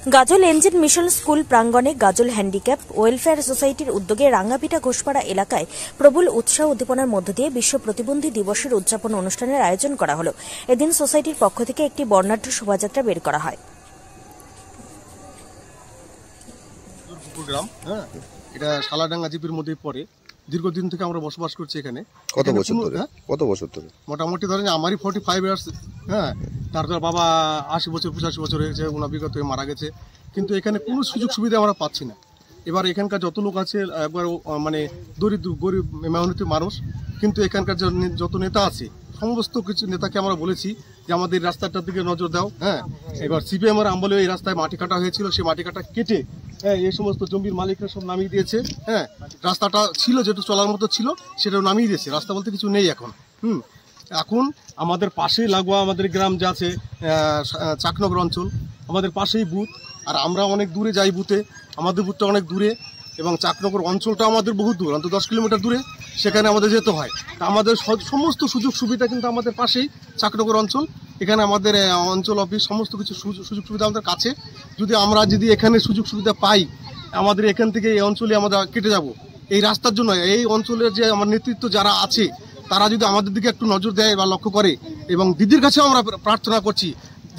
গাজল Angel mission school প্রাঙ্গণে গাজল handicap welfare সোসাইটির উদ্যোগে রাঙ্গাপিঠা ঘোষপাড়া এলাকায় প্রবল উৎসাহ উদ্দীপনার মধ্য দিয়ে বিশ্ব প্রতিবন্ধী দিবসের উদযাপন অনুষ্ঠানের আয়োজন করা হল। এদিন সোসাইটির পক্ষ থেকে একটি বর্ণাঢ্য শোভাযাত্রা বের করা হয়। এটা সালাডাঙ্গা জিপির মধ্যে পড়ে। দীর্ঘদিন থেকে আমরা বসবাস করছি এখানে। কত বছর ধরে? মোটামুটি ধরেন আমারই 45 ইয়ার্স। হ্যাঁ, তারপর বাবা 80 বছর 85 বছর হয়েছে, ওনার বিগত হয়ে মারা গেছে। কিন্তু এখানে কোনো সুযোগ সুবিধা আমরা পাচ্ছি না। এবার এখানকার যত লোক আছে একবার মানে দরিদ্র গরিব মেহনতি মানুষ, কিন্তু এখানকার যত নেতা আছে সমস্ত কিছু নেতাকে আমরা বলেছি যে আমাদের রাস্তাটার দিকে নজর দাও। হ্যাঁ, এবার সিপিএমের আমলে এই রাস্তায় মাটি কাটা হয়েছিল, সেই মাটি কাটা কেটে এই সমস্ত জমির মালিকরা সব নামিয়ে দিয়েছে। হ্যাঁ, রাস্তাটা ছিল যেটা চলার মতো ছিল সেটাও নামিয়ে দিয়েছে, রাস্তা বলতে কিছু নেই এখন। এখন আমাদের পাশেই লাগোয়া আমাদের গ্রাম যে আছে চাকনগর অঞ্চল, আমাদের পাশেই বুথ, আর আমরা অনেক দূরে যাই বুথে, আমাদের বুথটা অনেক দূরে এবং চাকনগর অঞ্চলটা আমাদের বহু দূর, অন্তত 10 কিলোমিটার দূরে, সেখানে আমাদের যেতে হয়। তা আমাদের সমস্ত সুযোগ সুবিধা কিন্তু আমাদের পাশেই চাকনগর অঞ্চল, এখানে আমাদের অঞ্চল অফিস সমস্ত কিছু সুযোগ সুবিধা আমাদের কাছে। আমরা যদি এখানে সুযোগ সুবিধা পাই, আমাদের এখান থেকে এই অঞ্চলে আমরা কেটে যাব এই রাস্তার জন্য। এই অঞ্চলের যে আমার নেতৃত্ব যারা আছে তারা যদি আমাদের দিকে একটু নজর দেয় বা লক্ষ্য করে, এবং দিদির কাছেও আমরা প্রার্থনা করছি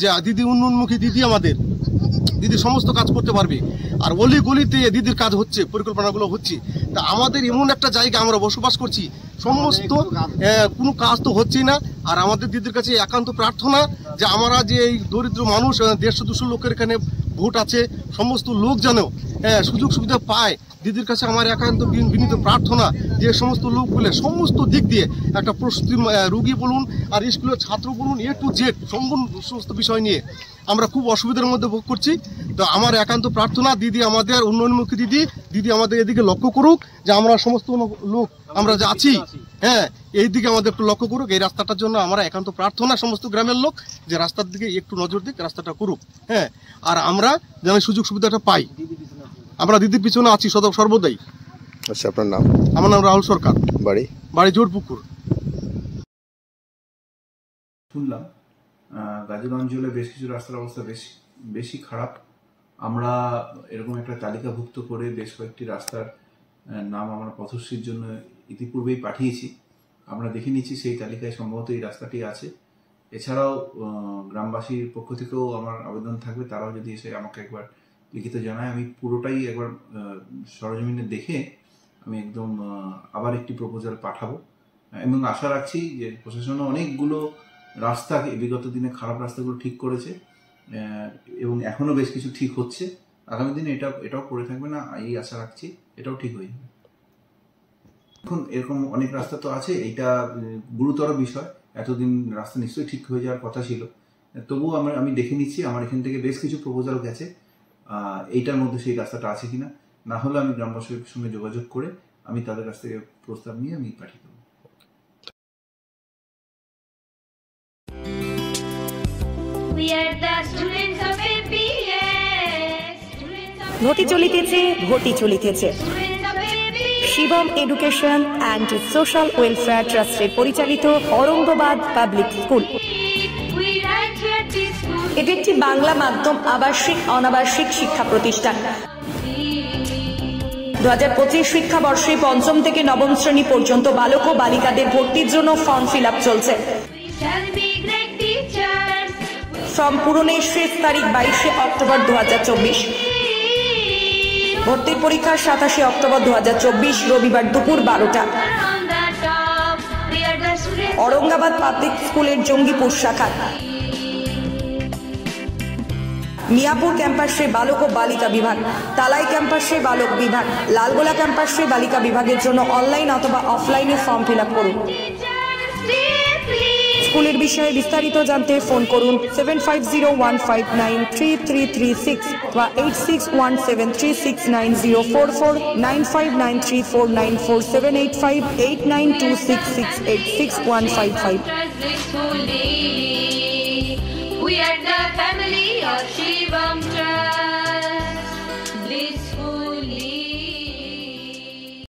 যে দিদি উন্নয়নমুখী, দিদি সমস্ত কাজ করতে পারবে। আর অলি গলিতে দিদির কাজ হচ্ছে, পরিকল্পনাগুলো হচ্ছে। তা আমাদের এমন একটা জায়গা আমরা বসবাস করছি, সমস্ত কোনো কাজ তো হচ্ছেই না। আর আমাদের দিদির কাছে একান্ত প্রার্থনা যে আমরা যে এই দরিদ্র মানুষ 150-200 লোকের এখানে ভোট আছে, সমস্ত লোক যেন সুযোগ সুবিধা পায়। দিদির কাছে আমার একান্ত বিনীত প্রার্থনা যে সমস্ত লোকগুলো সমস্ত দিক দিয়ে একটা প্রস্তুতি, রুগী বলুন আর স্কুলের ছাত্র বলুন, A to Z সমস্ত বিষয় নিয়ে আমরা খুব অসুবিধার মধ্যে ভোগ করছি। তো আমার একান্ত প্রার্থনা দিদি আমাদের উন্নয়নমুখী, দিদি আমাদের এদিকে লক্ষ্য করুক, যে আমরা সমস্ত লোক আমরা যে আছি, হ্যাঁ, এই দিকে আমাদের একটু লক্ষ্য করুক। এই রাস্তাটার জন্য আমরা একান্ত প্রার্থনা সমস্ত গ্রামের লোক যে রাস্তার দিকে একটু নজর দিক, রাস্তাটা করুক। হ্যাঁ, আর আমরা যেন সুযোগ সুবিধাটা পাই, আমরা দিদির পিছনে আছি সর্বদাই। আচ্ছা, আপনার নাম? আমার নাম রাহুল সরকার, বাড়ি জোরপুকুর। শুনলাম গাজল অঞ্চলে বেশ কিছু রাস্তার অবস্থা বেশি খারাপ। আমরা এরকম একটা তালিকাভুক্ত করে বেশ কয়েকটি রাস্তার নাম আমরা পথশ্রীর জন্য ইতিপূর্বেই পাঠিয়েছি। আমরা দেখে নিচ্ছি সেই তালিকায় সম্ভবত এই রাস্তাটি আছে। এছাড়াও গ্রামবাসীর পক্ষ থেকেও আমার আবেদন থাকবে, তারাও যদি এসে আমাকে একবার লিখিত জানায়, আমি পুরোটাই একবার সরজমিনে দেখে আমি একদম আবার একটি প্রপোজাল পাঠাবো। এবং আশা রাখছি যে প্রশাসনও অনেকগুলো রাস্তা বিগত দিনে খারাপ রাস্তাগুলো ঠিক করেছে এবং এখনও বেশ কিছু ঠিক হচ্ছে। আগামী দিনে এটাও করে থাকবে না, এই আশা রাখছি এটাও ঠিক হয়ে যাবে। এখন এরকম অনেক রাস্তা তো আছে, এইটা গুরুতর বিষয়। এতদিন রাস্তা নিশ্চয়ই ঠিক হয়ে যাওয়ার কথা ছিল, তবুও আমি দেখে নিচ্ছি। আমার এখান থেকে বেশ কিছু প্রপোজাল গেছে, এইটার মধ্যে সেই রাস্তাটা আছে কিনা। না হলে আমি গ্রামবাসীর সঙ্গে যোগাযোগ করে আমি তাদের কাছ থেকে প্রস্তাব নিয়ে আমি পাঠিয়ে দেবো। ঘটি চলিতেছে Shivam education and social welfare ট্রাস্টের পরিচালিত অরঙ্গবাদ পাবলিক স্কুল। এটি একটি বাংলা মাধ্যম আবাসিক অনাবাসিক শিক্ষা প্রতিষ্ঠান। 2025 শিক্ষাবর্ষে 5ম থেকে 9ম শ্রেণী পর্যন্ত বালক ও বালিকাদের ভর্তির জন্য ফর্ম ফিল আপ চলছে। ফর্ম পূরণের শেষ তারিখ 22 অক্টোবর 2024। ভর্তির পরীক্ষা 27 অক্টোবর 2024 রবিবার দুপুর 12টা। অরঙ্গাবাদ পাবলিক স্কুলের জঙ্গিপুর শাখা। মিয়াপুর ক্যাম্পাসে বালক ও বালিকা বিভাগ, তালাই ক্যাম্পাসে বালক বিভাগ, লালগোলা ক্যাম্পাসে বালিকা বিভাগের জন্য অনলাইন অথবা অফলাইনে ফর্ম ফিল আপ করুন। স্কুলের বিষয়ে বিস্তারিত জানতে ফোন করুন 7501593336 বা 8617369044 9593494785 8926686155। We are the family of Shivam Trust.